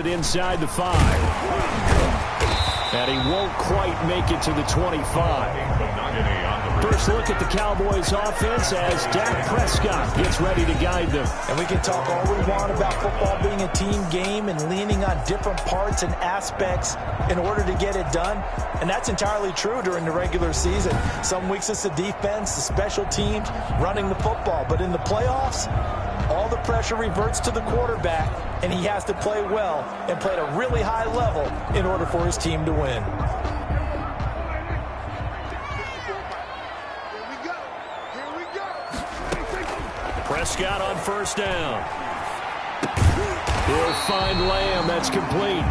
Inside the 5. And he won't quite make it to the 25. First look at the Cowboys offense as Dak Prescott gets ready to guide them. And we can talk all we want about football being a team game and leaning on different parts and aspects in order to get it done. And that's entirely true during the regular season. Some weeks it's the defense, the special teams, running the football. But in the playoffs, all the pressure reverts to the quarterback, and he has to play well and play at a really high level in order for his team to win. Prescott on first down. He'll find Lamb. That's complete.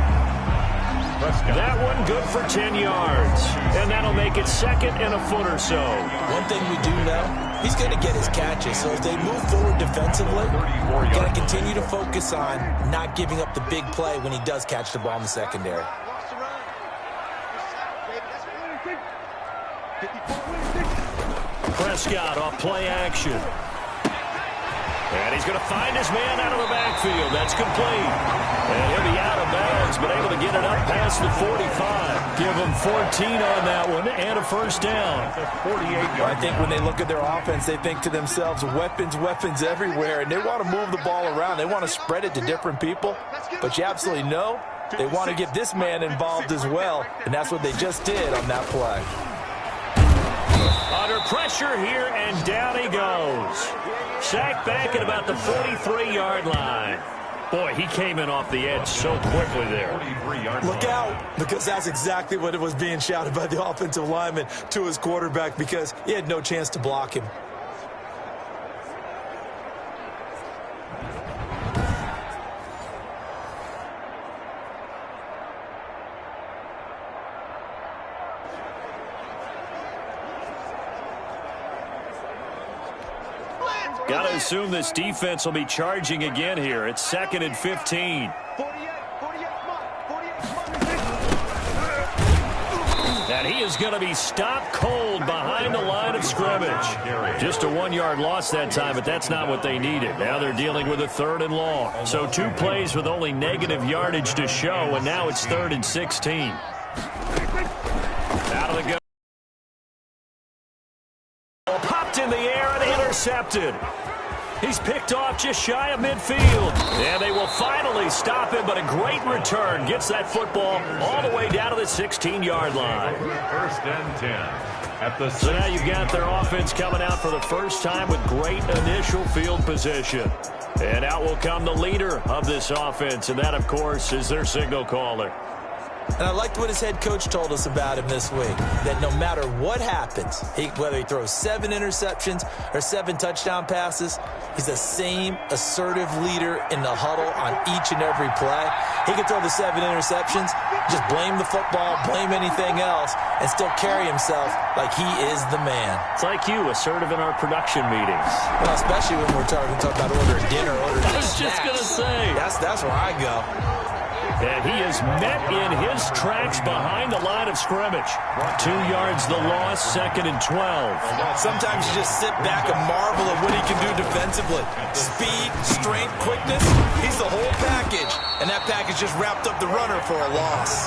That one good for 10 yards. And that'll make it second and a foot or so. One thing we do know, he's going to get his catches. So as they move forward defensively, we're going to continue to focus on not giving up the big play when he does catch the ball in the secondary. Prescott off play action. And he's going to find his man out of the backfield. That's complete. And he'll be out of bounds, but able to get it up past the 45. Give him 14 on that one and a first down. 48 yards. I think when they look at their offense, they think to themselves, weapons everywhere, and they want to move the ball around. They want to spread it to different people, but you absolutely know they want to get this man involved as well, and that's what they just did on that play. Under pressure here, and down he goes. Sacked back at about the 43-yard line. Boy, he came in off the edge so quickly there. Look out, because that's exactly what it was being shouted by the offensive lineman to his quarterback, because he had no chance to block him. Got to assume this defense will be charging again here. It's second and 15. And he is going to be stopped cold behind the line of scrimmage. Just a 1-yard loss that time, but that's not what they needed. Now they're dealing with a 3rd and long. So 2 plays with only negative yardage to show, and now it's 3rd and 16. Out of the go. Popped in the air and intercepted. He's picked off just shy of midfield. And they will finally stop him, but a great return. Gets that football all the way down to the 16-yard line. First and 10. So now you've got their offense coming out for the first time with great initial field position. And out will come the leader of this offense, and that, of course, is their signal caller. And I liked what his head coach told us about him this week, that no matter what happens, whether he throws 7 interceptions or 7 touchdown passes, he's the same assertive leader in the huddle on each and every play. He can throw the 7 interceptions, just blame the football, blame anything else, and still carry himself like he is the man. It's like you, assertive in our production meetings. Well, especially when we're talking about ordering dinner, ordering I was just going to say. That's where I go. And he is met in his tracks behind the line of scrimmage. 2 yards the loss, second and 12. Sometimes you just sit back and marvel at what he can do defensively. Speed, strength, quickness, he's the whole package. And that package just wrapped up the runner for a loss.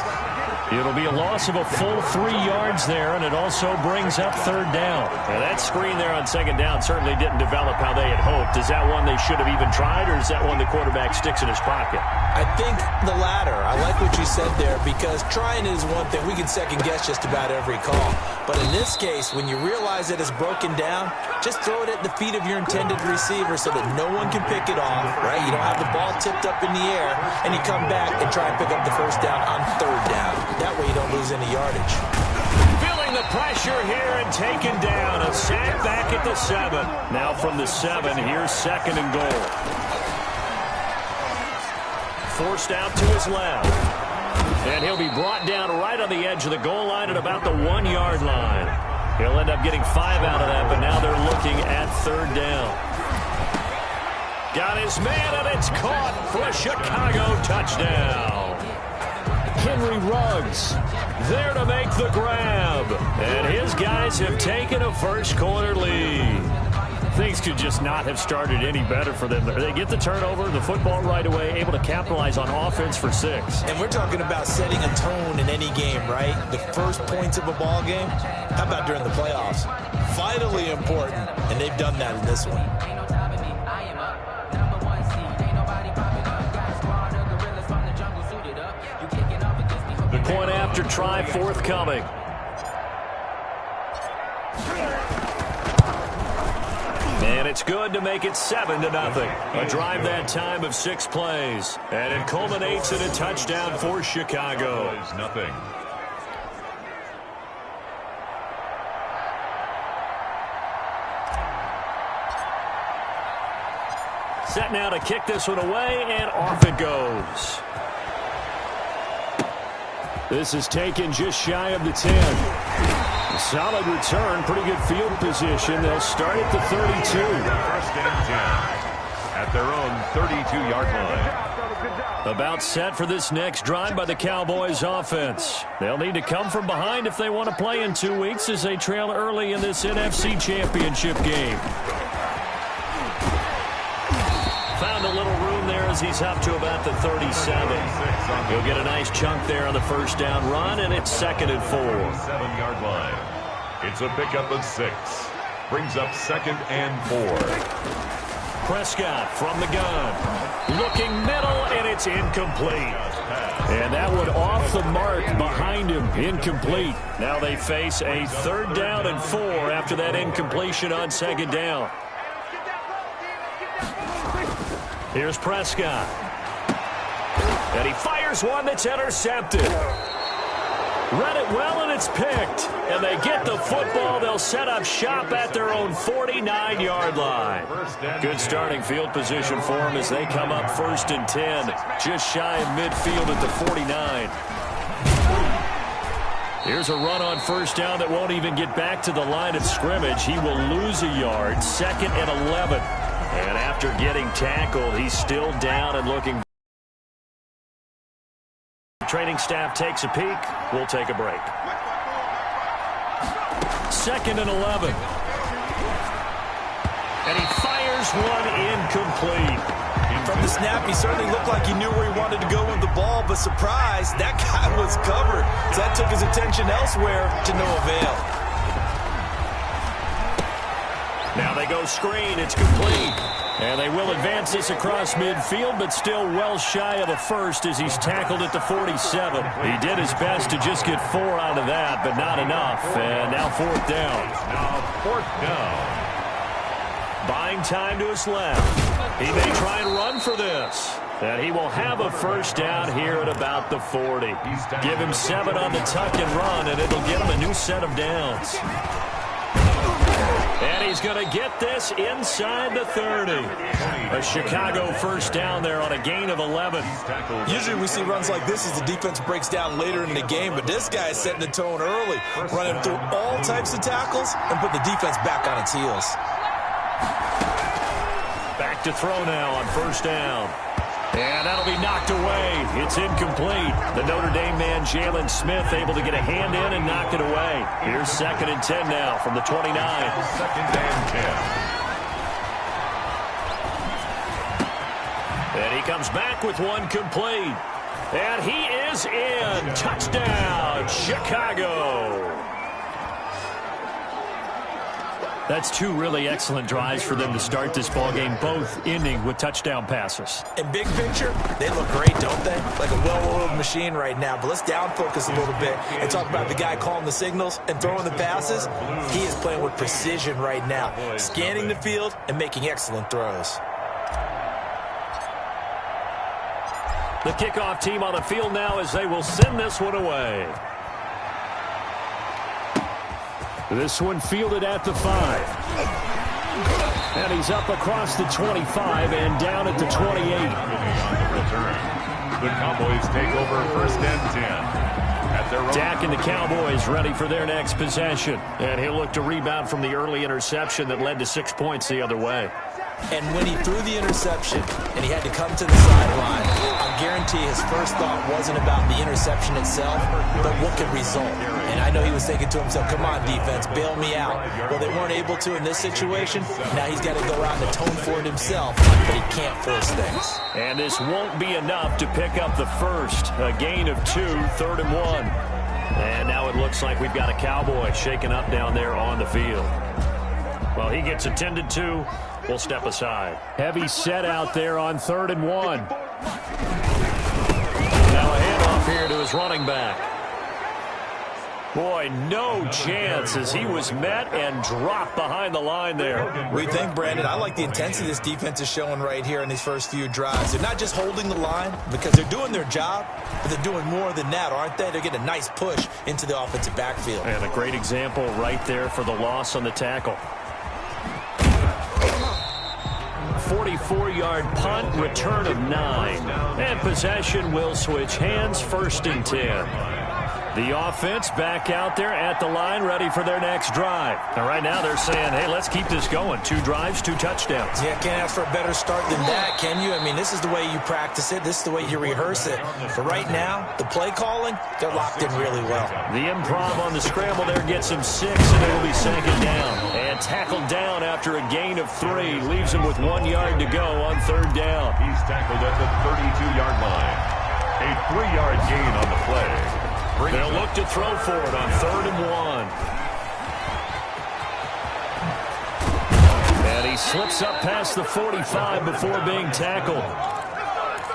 It'll be a loss of a full 3 yards there, and it also brings up 3rd down. Now that screen there on 2nd down certainly didn't develop how they had hoped. Is that one they should have even tried, or is that one the quarterback sticks in his pocket? I think the latter. I like what you said there, because trying is one thing. We can second-guess just about every call. But in this case, when you realize that it's broken down, just throw it at the feet of your intended receiver so that no one can pick it off, right? You don't have the ball tipped up in the air, and you come back and try and pick up the first down on 3rd down. That way you don't lose any yardage. Feeling the pressure here and taken down. A sack back at the 7. Now from the 7, here's 2nd and goal. Forced out to his left. And he'll be brought down right on the edge of the goal line at about the 1-yard line. He'll end up getting 5 out of that, but now they're looking at 3rd down. Got his man, and it's caught for a Chicago touchdown. Henry Ruggs there to make the grab. And his guys have taken a first quarter lead. Things could just not have started any better for them. They get the turnover, the football right away, able to capitalize on offense for 6. And we're talking about setting a tone in any game, right? The first points of a ball game. How about during the playoffs? Vitally important, and they've done that in this one. The point after try forthcoming. And it's good to make it 7-0. A drive that time of 6 plays. And it culminates in a touchdown for Chicago. Nothing. Set now to kick this one away, and off it goes. This is taken just shy of the 10. Solid return, pretty good field position. They'll start at the 32. First and 10 at their own 32-yard line. About set for this next drive by the Cowboys offense. They'll need to come from behind if they want to play in 2 weeks as they trail early in this NFC Championship game. Found a little room there as he's up to about the 37. He'll get a nice chunk there on the first down run, and it's 2nd and 4. 7-yard line. It's a pickup of 6. Brings up 2nd and 4. Prescott from the gun. Looking middle, and it's incomplete. And that one off the mark behind him. Incomplete. Now they face a 3rd down and 4 after that incompletion on 2nd down. Here's Prescott. And he fires one that's intercepted. Read it well, and it's picked. And they get the football. They'll set up shop at their own 49-yard line. Good starting field position for them as they come up 1st and 10. Just shy of midfield at the 49. Here's a run on 1st down that won't even get back to the line of scrimmage. He will lose a yard. 2nd and 11. And after getting tackled, he's still down and looking. The training staff takes a peek. We'll take a break. 2nd and 11. And he fires one incomplete. From the snap, he certainly looked like he knew where he wanted to go with the ball, but surprise, that guy was covered. So that took his attention elsewhere to no avail. Now they go screen. It's complete. And they will advance this across midfield, but still well shy of a first as he's tackled at the 47. He did his best to just get 4 out of that, but not enough. And now 4th down. Now 4th down. Buying time to his left. He may try and run for this. And he will have a first down here at about the 40. Give him 7 on the tuck and run, and it'll get him a new set of downs. And he's going to get this inside the 30. A Chicago first down there on a gain of 11. Usually we see runs like this as the defense breaks down later in the game, but this guy is setting the tone early, running through all types of tackles and put the defense back on its heels. Back to throw now on 1st down. And that'll be knocked away. It's incomplete. The Notre Dame man, Jalen Smith, able to get a hand in and knock it away. Here's 2nd and 10 now from the 29. 2nd and 10. And he comes back with one complete. And he is in. Touchdown, Chicago. That's 2 really excellent drives for them to start this ballgame, both ending with touchdown passes. In big picture, they look great, don't they? Like a well-oiled machine right now. But let's down focus a little bit and talk about the guy calling the signals and throwing the passes. He is playing with precision right now, scanning the field and making excellent throws. The kickoff team on the field now as they will send this one away. This one fielded at the 5. And he's up across the 25 and down at the 28. The Cowboys take over 1st and 10. At their own. Dak and the Cowboys ready for their next possession. And he'll look to rebound from the early interception that led to 6 points the other way. And when he threw the interception and he had to come to the sideline, I guarantee his first thought wasn't about the interception itself, but what could result. And I know he was thinking to himself, come on, defense, bail me out. Well, they weren't able to in this situation. Now he's got to go out and atone for it himself, but he can't force things. And this won't be enough to pick up the first. A gain of 2, 3rd and 1. And now it looks like we've got a Cowboy shaken up down there on the field. Well, he gets attended to. We'll step aside. Heavy set out there on 3rd and 1. Now a handoff here to his running back. Boy, no chance as he was met and dropped behind the line there. What do you think, Brandon? I like the intensity this defense is showing right here in these first few drives. They're not just holding the line because they're doing their job, but they're doing more than that, aren't they? They're getting a nice push into the offensive backfield. And a great example right there for the loss on the tackle. 44-yard punt, return of 9. And possession will switch hands, 1st and 10. The offense back out there at the line, ready for their next drive. And right now they're saying, hey, let's keep this going. 2 drives, 2 touchdowns. Yeah, can't ask for a better start than that, can you? I mean, this is the way you practice it. This is the way you rehearse it. But right now, the play calling, they're locked in really well. The improv on the scramble there gets him 6, and it'll be 2nd down. And tackled down after a gain of 3. Leaves him with 1 yard to go on 3rd down. He's tackled at the 32-yard line. A 3-yard gain on the play. They'll look to throw for it on 3rd and 1. And he slips up past the 45 before being tackled.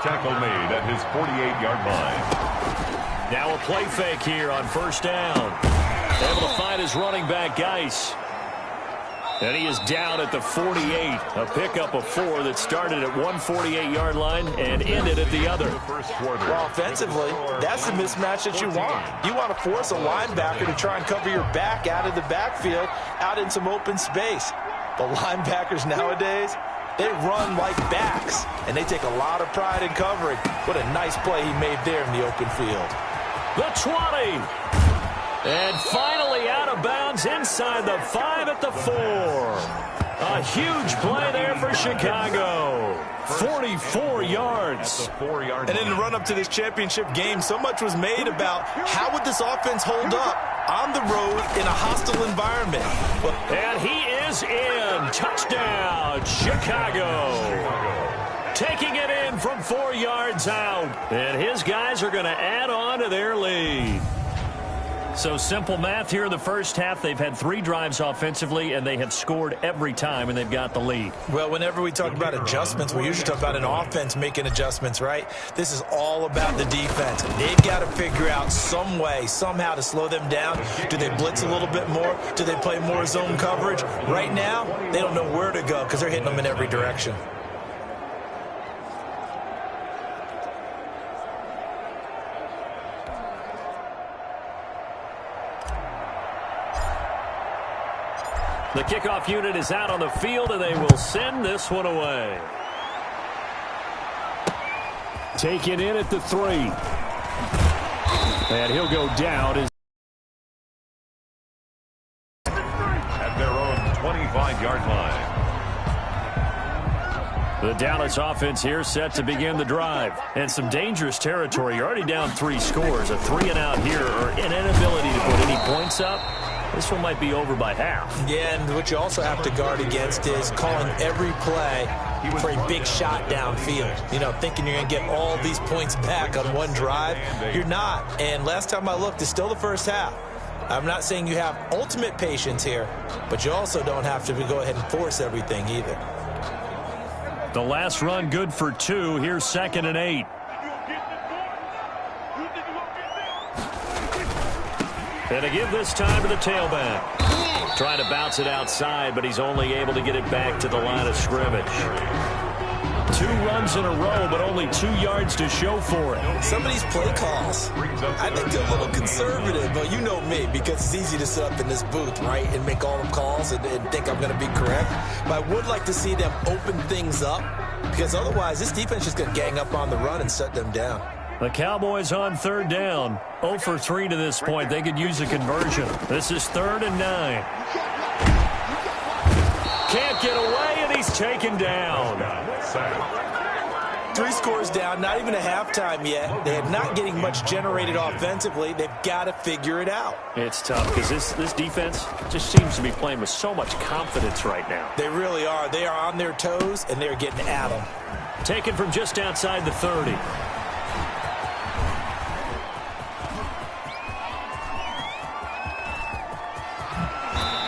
Tackle made at his 48-yard line. Now a play fake here on 1st down. Able to find his running back, Geis. And he is down at the 48. A pickup of 4 that started at 148-yard line and ended at the other. Well, offensively, that's the mismatch that you want. You want to force a linebacker to try and cover your back out of the backfield, out in some open space. The linebackers nowadays, they run like backs, and they take a lot of pride in covering. What a nice play he made there in the open field. The 20. And finally out of bounds inside the 5 at the 4. A huge play there for Chicago. 44 yards. And in the run-up to this championship game, so much was made about how would this offense hold up on the road in a hostile environment. And he is in. Touchdown, Chicago. Taking it in from 4 yards out. And his guys are going to add on to their lead. So simple math here in the first half. They've had 3 drives offensively, and they have scored every time, and they've got the lead. Well, whenever we talk about adjustments, we usually talk about an offense making adjustments, right? This is all about the defense. They've got to figure out some way, somehow to slow them down. Do they blitz a little bit more? Do they play more zone coverage? Right now, they don't know where to go because they're hitting them in every direction. The kickoff unit is out on the field, and they will send this one away. Taken in at the 3. And he'll go down. At their own 25-yard line. The Dallas offense here set to begin the drive. And some dangerous territory. You're already down 3 scores. A 3-and-out here, or an inability to put any points up. This one might be over by half. Yeah, and what you also have to guard against is calling every play for a big shot downfield. You know, thinking you're going to get all these points back on one drive. You're not. And last time I looked, it's still the first half. I'm not saying you have ultimate patience here, but you also don't have to go ahead and force everything either. The last run good for 2. Here's 2nd and 8. And to give this time to the tailback. Trying to bounce it outside, but he's only able to get it back to the line of scrimmage. 2 runs in a row, but only 2 yards to show for it. Some of these play calls, I think they're a little conservative. But you know me, because it's easy to sit up in this booth, right, and make all them calls and think I'm going to be correct. But I would like to see them open things up, because otherwise this defense is just going to gang up on the run and shut them down. The Cowboys on 3rd down. 0 for 3 to this point. They could use a conversion. This is 3rd and 9. can't get away, and he's taken down. 3 scores down, not even a halftime yet. They're not getting much generated offensively. They've got to figure it out. It's tough because this defense just seems to be playing with so much confidence right now. They really are. They are on their toes, and they're getting at them. Taken from just outside the 30.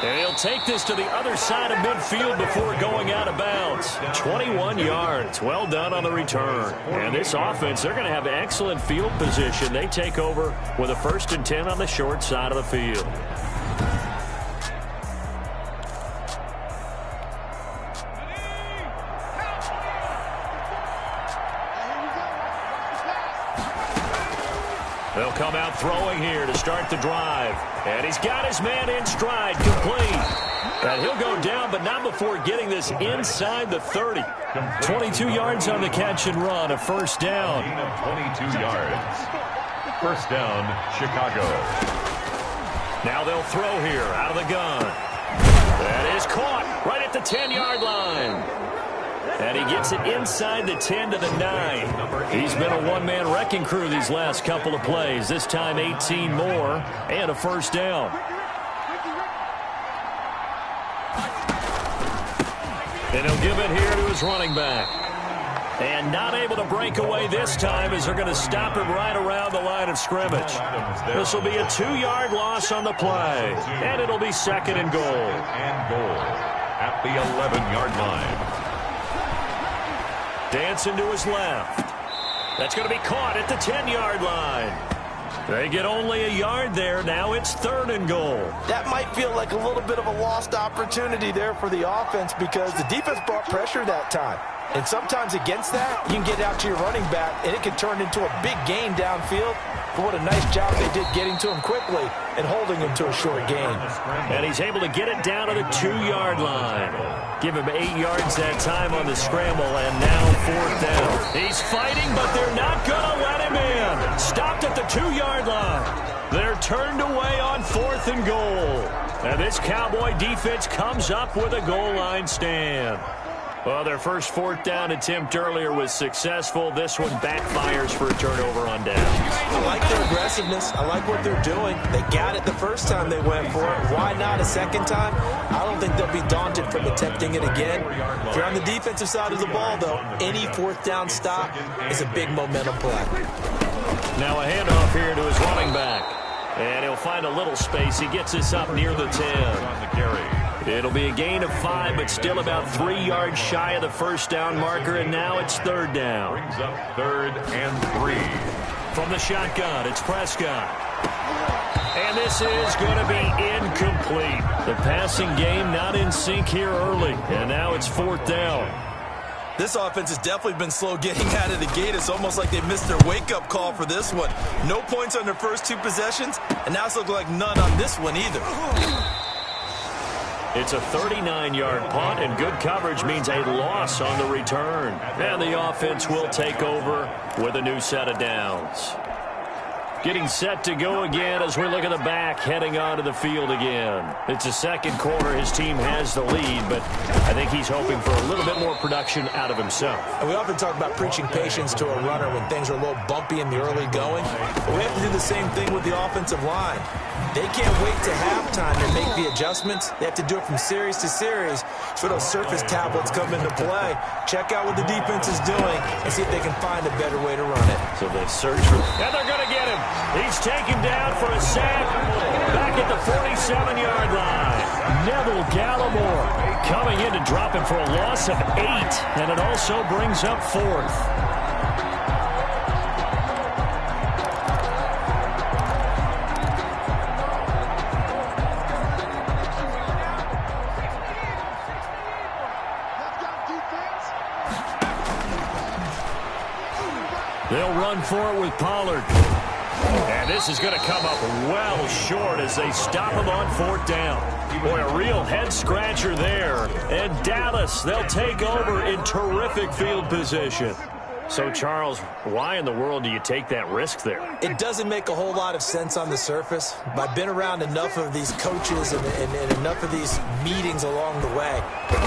And he'll take this to the other side of midfield before going out of bounds. 21 yards. Well done on the return. And this offense, they're going to have excellent field position. They take over with a 1st and 10 on the short side of the field. They'll come out throwing here to start the drive. And he's got his man in stride, complete. And he'll go down, but not before getting this inside the 30. 22 yards on the catch and run, a 1st down. 22 yards. 1st down, Chicago. Now they'll throw here out of the gun. That is caught right at the 10-yard line. And he gets it inside the 10 to the 9. He's been a one-man wrecking crew these last couple of plays. This time 18 more and a 1st down. And he'll give it here to his running back. And not able to break away this time as they're going to stop him right around the line of scrimmage. This will be a 2-yard loss on the play. And it'll be 2nd and goal. And goal at the 11-yard line. Dancing to his left. That's going to be caught at the 10-yard line. They get only a yard there. Now it's 3rd and goal. That might feel like a little bit of a lost opportunity there for the offense because the defense brought pressure that time. And sometimes against that, you can get out to your running back, and it can turn into a big gain downfield. But what a nice job they did getting to him quickly and holding him to a short gain. And he's able to get it down to the 2-yard line. Give him 8 yards that time on the scramble, and now 4th down. He's fighting, but they're not going to let him in. Stopped at the 2-yard line. They're turned away on 4th and goal. And this Cowboy defense comes up with a goal line stand. Well, their first 4th down attempt earlier was successful. This one backfires for a turnover on downs. I like their aggressiveness. I like what they're doing. They got it the first time they went for it. Why not a second time? I don't think they'll be daunted from attempting it again. If you're on the defensive side of the ball, though, any 4th down stop is a big momentum play. Now a handoff here to his running back. And he'll find a little space. He gets us up near the 10. It'll be a gain of 5, but still about 3 yards shy of the 1st down marker, and now it's 3rd down. Brings up 3rd and 3. From the shotgun, it's Prescott. And this is going to be incomplete. The passing game not in sync here early, and now it's 4th down. This offense has definitely been slow getting out of the gate. It's almost like they missed their wake-up call for this one. No points on their first 2 possessions, and now it's looking like none on this one either. It's a 39-yard punt, and good coverage means a loss on the return. And the offense will take over with a new set of downs. Getting set to go again as we look at the back, heading onto the field again. It's the 2nd quarter. His team has the lead, but I think he's hoping for a little bit more production out of himself. And we often talk about preaching patience to a runner when things are a little bumpy in the early going. But we have to do the same thing with the offensive line. They can't wait to halftime to make the adjustments. They have to do it from series to series. So those surface tablets come into play. Check out what the defense is doing and see if they can find a better way to run it. So they search for... And they're going to get him. He's taken down for a sack back at the 47-yard line. Neville Gallimore coming in to drop him for a loss of 8, and it also brings up 4th. They'll run for it with Pollard. And this is going to come up well short as they stop him on 4th down. Boy, a real head-scratcher there. And Dallas, they'll take over in terrific field position. So, Charles, why in the world do you take that risk there? It doesn't make a whole lot of sense on the surface, but I've been around enough of these coaches and enough of these meetings along the way.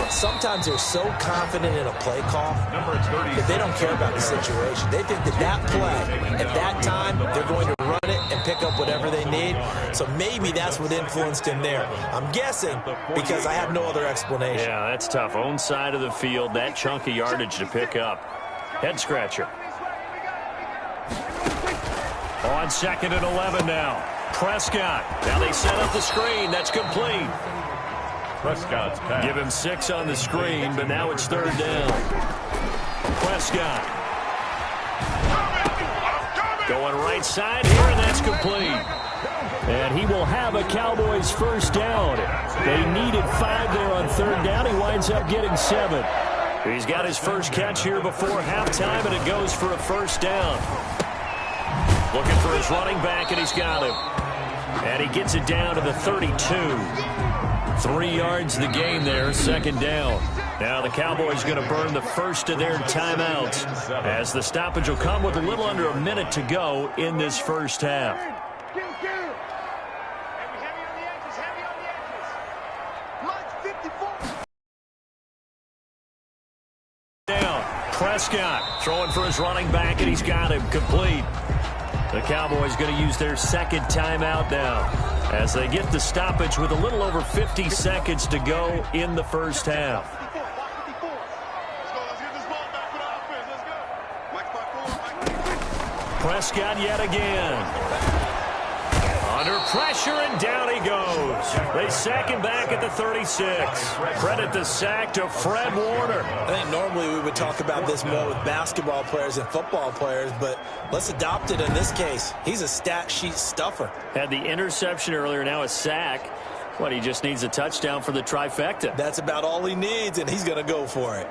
Sometimes they're so confident in a play call that they don't care about the situation. They think that play, at that time, they're going to run it and pick up whatever they need. So maybe that's what influenced him there. I'm guessing because I have no other explanation. Yeah, that's tough. Own side of the field, that chunk of yardage to pick up. Head scratcher. On 2nd and 11 now. Prescott. Now they set up the screen. That's complete. Prescott's pass. Give him 6 on the screen, but now it's 3rd down. Prescott. Going right side here, and that's complete. And he will have a Cowboys first down. They needed 5 there on 3rd down. He winds up getting 7. He's got his first catch here before halftime, and it goes for a first down. Looking for his running back, and he's got him. And he gets it down to the 32. 3 yards the game there, 2nd down. Now the Cowboys going to burn the first of their timeouts as the stoppage will come with a little under a minute to go in this first half. Prescott throwing for his running back, and he's got him complete. The Cowboys going to use their 2nd timeout now as they get the stoppage with a little over 50 seconds to go in the first half. Prescott yet again. Under pressure, and down he goes. They sack him back at the 36. Credit the sack to Fred Warner. I think normally we would talk about this more with basketball players and football players, but let's adopt it in this case. He's a stat sheet stuffer. Had the interception earlier, now a sack. What, he just needs a touchdown for the trifecta. That's about all he needs, and he's going to go for it.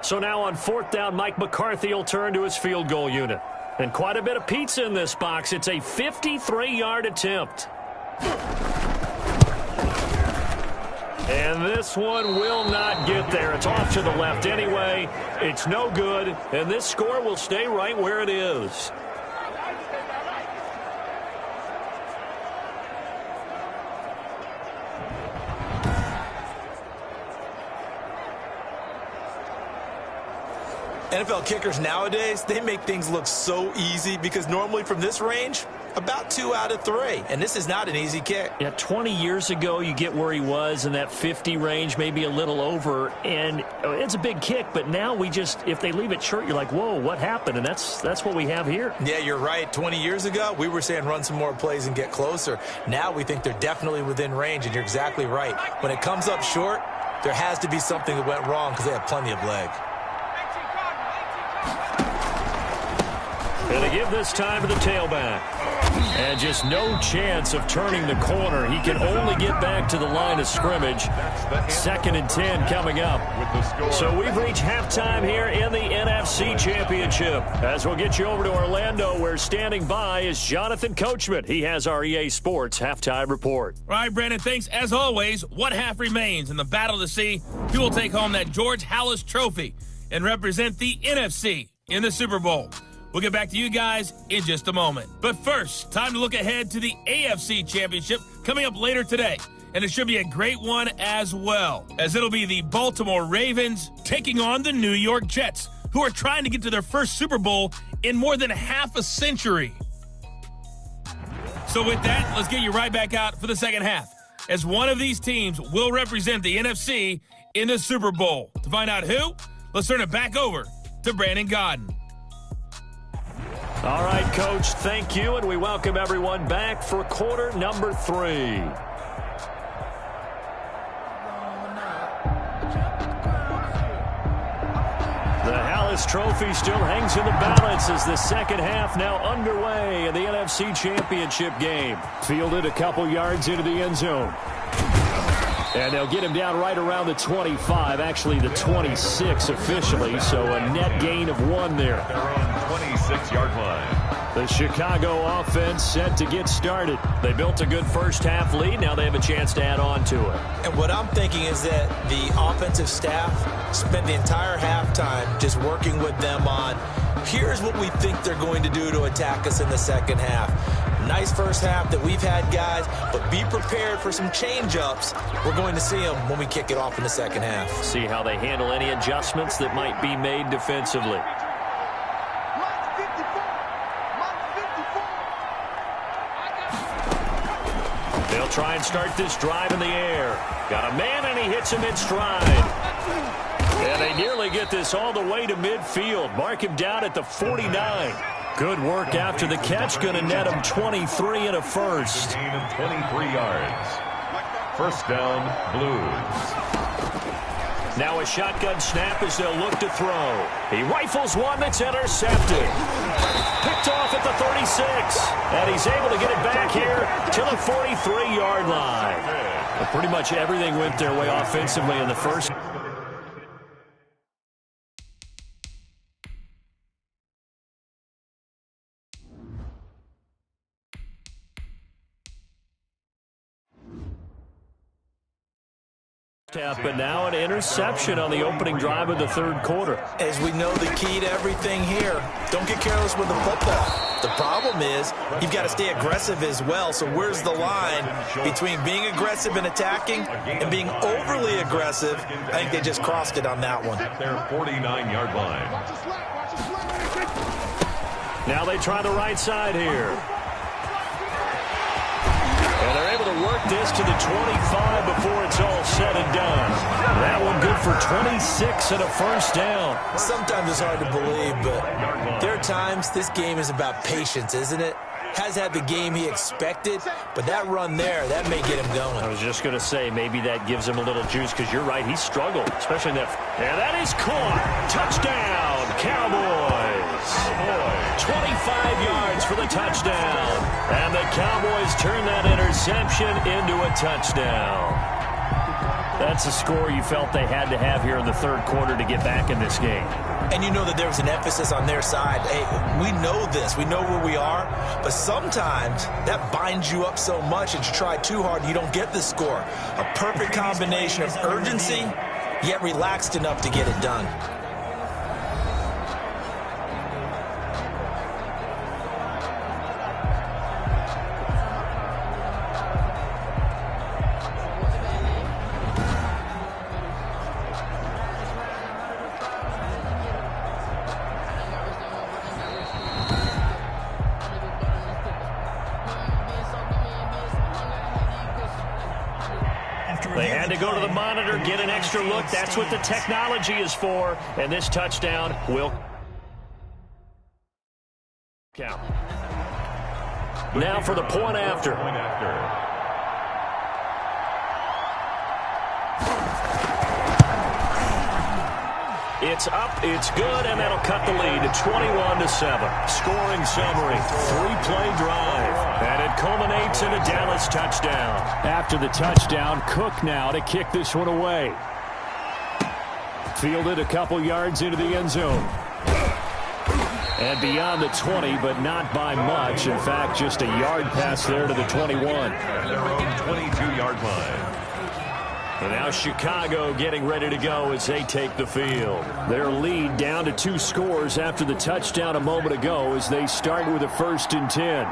So now on 4th down, Mike McCarthy will turn to his field goal unit. And quite a bit of pizza in this box. It's a 53-yard attempt. And this one will not get there. It's off to the left anyway. It's no good. And this score will stay right where it is. NFL kickers nowadays, they make things look so easy because normally from this range, about 2 out of 3. And this is not an easy kick. Yeah, 20 years ago, you get where he was in that 50 range, maybe a little over. And it's a big kick, but now we just, if they leave it short, you're like, whoa, what happened? And that's what we have here. Yeah, you're right. 20 years ago, we were saying run some more plays and get closer. Now we think they're definitely within range, and you're exactly right. When it comes up short, there has to be something that went wrong because they have plenty of leg. And they give this time to the tailback. And just no chance of turning the corner. He can only get back to the line of scrimmage. 2nd and 10 coming up. So we've reached halftime here in the NFC Championship. As we'll get you over to Orlando, where standing by is Jonathan Coachman. He has our EA Sports halftime report. All right, Brandon, thanks. As always, one half remains in the battle to see who will take home that George Halas Trophy and represent the NFC in the Super Bowl. We'll get back to you guys in just a moment. But first, time to look ahead to the AFC Championship coming up later today. And it should be a great one as well, as it'll be the Baltimore Ravens taking on the New York Jets, who are trying to get to their first Super Bowl in more than half a century. So with that, let's get you right back out for the second half, as one of these teams will represent the NFC in the Super Bowl. To find out who, let's turn it back over to Brandon Godden. All right, Coach, thank you, and we welcome everyone back for quarter number 3. The Halas Trophy still hangs in the balance as the second half now underway in the NFC Championship game. Fielded a couple yards into the end zone. And they'll get him down right around the 25, actually the 26 officially, so a net gain of 1 there. They're on 26-yard line. The Chicago offense set to get started. They built a good first-half lead. Now they have a chance to add on to it. And what I'm thinking is that the offensive staff spent the entire halftime just working with them on, here's what we think they're going to do to attack us in the second half. Nice first half that we've had, guys, but be prepared for some change-ups. We're going to see them when we kick it off in the second half. See how they handle any adjustments that might be made defensively. They'll try and start this drive in the air. Got a man, and he hits him in stride. And they nearly get this all the way to midfield. Mark him down at the 49. Good work after the catch. Going to net him 23 and a first. Gain of 23 yards. First down, Blues. Now a shotgun snap as they'll look to throw. He rifles one that's intercepted. Picked off at the 36. And he's able to get it back here to the 43-yard line. Well, pretty much everything went their way offensively in the first. But now an interception on the opening drive of the third quarter. As we know, the key to everything here, don't get careless with the football. The problem is you've got to stay aggressive as well. So where's the line between being aggressive and attacking and being overly aggressive? I think they just crossed it on that one. At their 49-yard line. Now they try the right side here. And they're able to work this to the 25 before it's all said and done. That one good for 26 and a first down. Sometimes it's hard to believe, but there are times this game is about patience, isn't it? Has had the game he expected, but that run there, that may get him going. I was just going to say, maybe that gives him a little juice, because you're right, he struggled, especially in that. And that is caught. Touchdown, Cowboys. 25 yards for the touchdown. And the Cowboys turn that interception into a touchdown. That's a score you felt they had to have here in the third quarter to get back in this game. And you know that there was an emphasis on their side. Hey, we know this. We know where we are. But sometimes that binds you up so much that you try too hard and you don't get the score. A perfect combination of urgency, yet relaxed enough to get it done. They had to go to the monitor, get an extra look. That's what the technology is for. And this touchdown will count. Now for the point after. It's up, it's good, and that'll cut the lead to 21-7. Scoring summary, 3-play drive, and it culminates in a Dallas touchdown. After the touchdown, Cook now to kick this one away. Fielded a couple yards into the end zone. And beyond the 20, but not by much. In fact, just a yard pass there to the 21. At their own 22-yard line. And now Chicago getting ready to go as they take the field. Their lead down to 2 scores after the touchdown a moment ago as they start with a 1st and 10.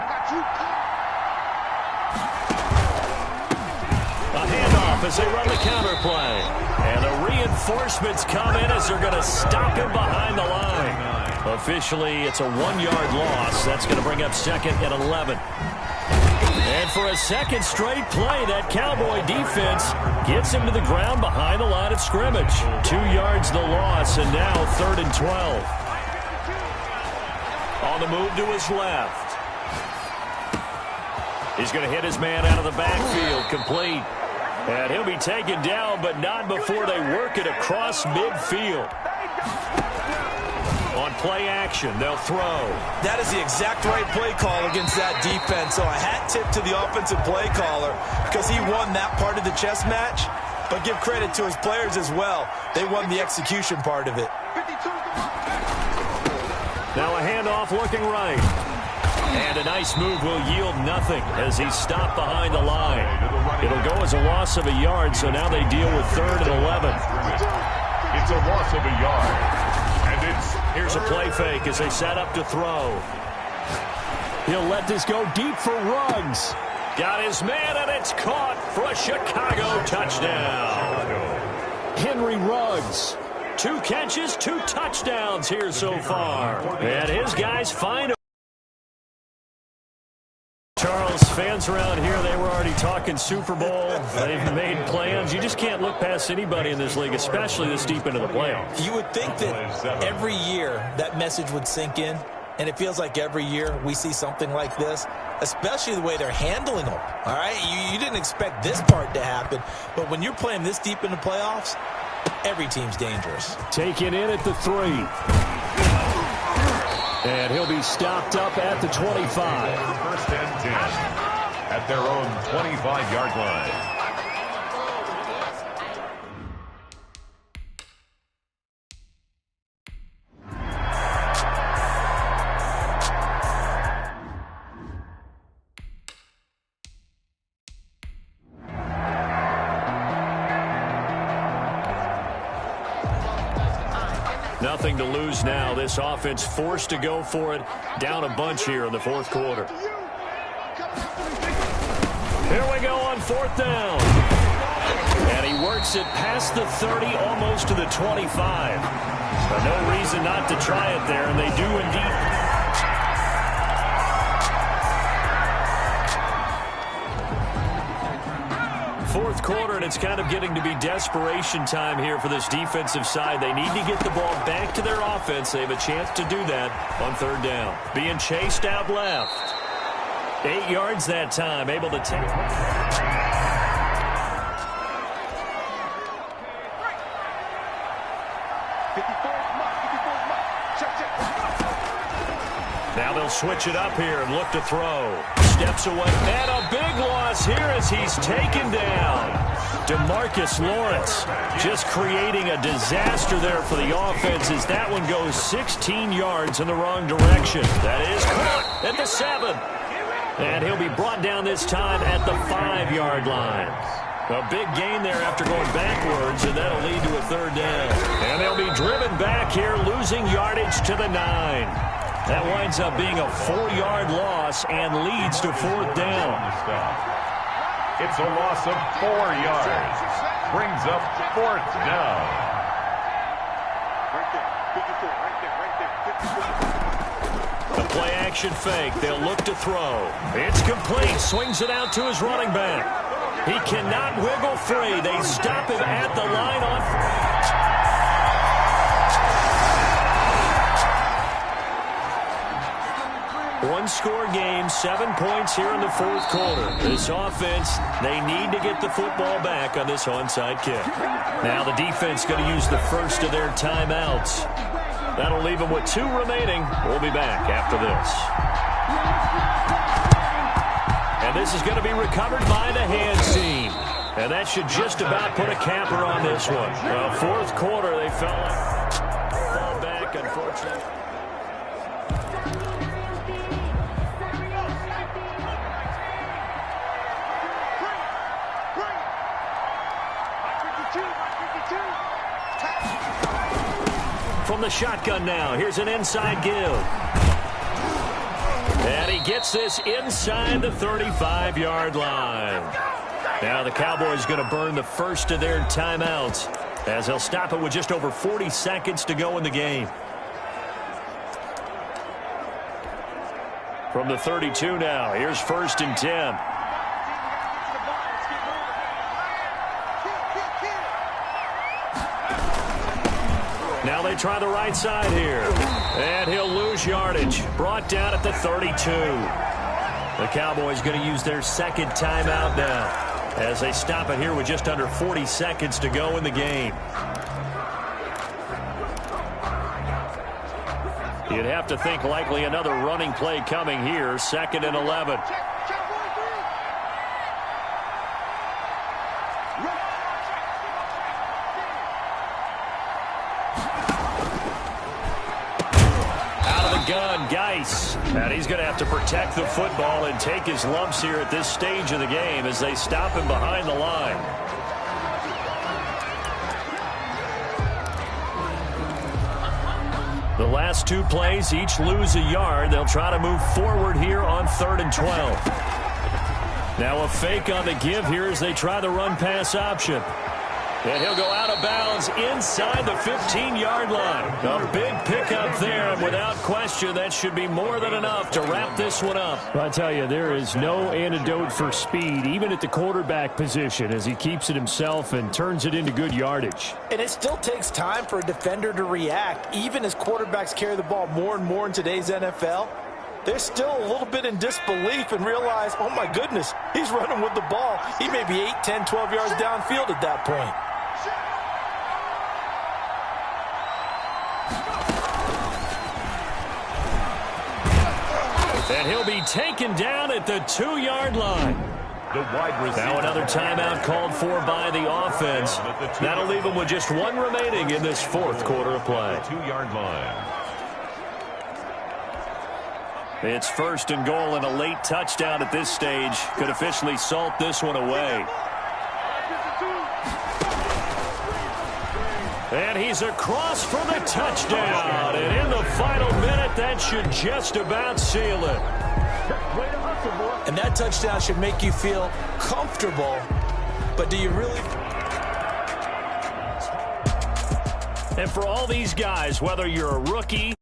A handoff as they run the counter play. And the reinforcements come in as they're going to stop him behind the line. Officially, it's a 1-yard loss. That's going to bring up 2nd and 11. And for a second straight play, that Cowboy defense gets him to the ground behind the line of scrimmage. 2 yards the loss, and now 3rd and 12. On the move to his left. He's going to hit his man out of the backfield, complete. And he'll be taken down, but not before they work it across midfield. On play action, they'll throw. That is the exact right play call against that defense. So a hat tip to the offensive play caller because he won that part of the chess match. But give credit to his players as well. They won the execution part of it. Now a handoff looking right. And a nice move will yield nothing as he's stopped behind the line. It'll go as a loss of a yard, so now they deal with 3rd and 11. It's a loss of a yard. And Here's a play fake as they set up to throw. He'll let this go deep for Ruggs. Got his man, and it's caught for a Chicago touchdown. Henry Ruggs. 2 catches, 2 touchdowns here so far. And his guys find him. Charles, fans around here, they were already talking Super Bowl. They've made plans. You just can't look past anybody in this league, especially this deep into the playoffs. You would think that every year that message would sink in, and it feels like every year we see something like this, especially the way they're handling them. All right, you didn't expect this part to happen, but when you're playing this deep in the playoffs, every team's dangerous. Taken in at the 3. And he'll be stopped up at the 25. 1st and 10 at their own 25-yard line. Nothing to lose now. This offense forced to go for it. Down a bunch here in the 4th quarter. Here we go on 4th down. And he works it past the 30, almost to the 25. But no reason not to try it there, and they do indeed. 4th quarter, and it's kind of getting to be desperation time here for this defensive side. They need to get the ball back to their offense. They have a chance to do that on 3rd down. Being chased out left. 8 yards that time, able to take. Now they'll switch it up here and look to throw. Steps away. And a big loss here as he's taken down. DeMarcus Lawrence just creating a disaster there for the offense as that one goes 16 yards in the wrong direction. That is caught at the 7. And he'll be brought down this time at the 5-yard line. A big gain there after going backwards, and that'll lead to a 3rd down. And they'll be driven back here, losing yardage to the 9. That winds up being a 4-yard loss and leads to 4th down. It's a loss of 4 yards. Brings up 4th down. The play action fake. They'll look to throw. It's complete. Swings it out to his running back. He cannot wiggle free. They stop him at the line on. One-score game, 7 points here in the 4th quarter. This offense, they need to get the football back on this onside kick. Now the defense going to use the first of their timeouts. That'll leave them with 2 remaining. We'll be back after this. And this is going to be recovered by the hands team. And that should just about put a capper on this one. 4th quarter, they fall back, unfortunately. From the shotgun now, here's an inside give. And he gets this inside the 35-yard line. Now the Cowboys going to burn the first of their timeouts as they'll stop it with just over 40 seconds to go in the game. From the 32 now, here's 1st and 10. Now they try the right side here. And he'll lose yardage. Brought down at the 32. The Cowboys going to use their 2nd timeout now as they stop it here with just under 40 seconds to go in the game. You'd have to think likely another running play coming here. 2nd and 11. gun, Geis. And he's going to have to protect the football and take his lumps here at this stage of the game as they stop him behind the line. The last two plays each lose a yard. They'll try to move forward here on 3rd and 12. Now a fake on the give here as they try the run-pass option. And he'll go out of bounds inside the 15-yard line. A big pickup there, and without question, that should be more than enough to wrap this one up. I tell you, there is no antidote for speed, even at the quarterback position, as he keeps it himself and turns it into good yardage. And it still takes time for a defender to react, even as quarterbacks carry the ball more and more in today's NFL. They're still a little bit in disbelief and realize, oh my goodness, he's running with the ball. He may be 8, 10, 12 yards downfield at that point. And he'll be taken down at the 2-yard line. The wide receiver. Now another timeout called for by the offense. That'll leave them with just one remaining in this 4th quarter of play. 2-yard line. It's 1st and goal, and a late touchdown at this stage could officially salt this one away. And he's across for the touchdown. And in the final minute, that should just about seal it. And that touchdown should make you feel comfortable. But do you really? And for all these guys, whether you're a rookie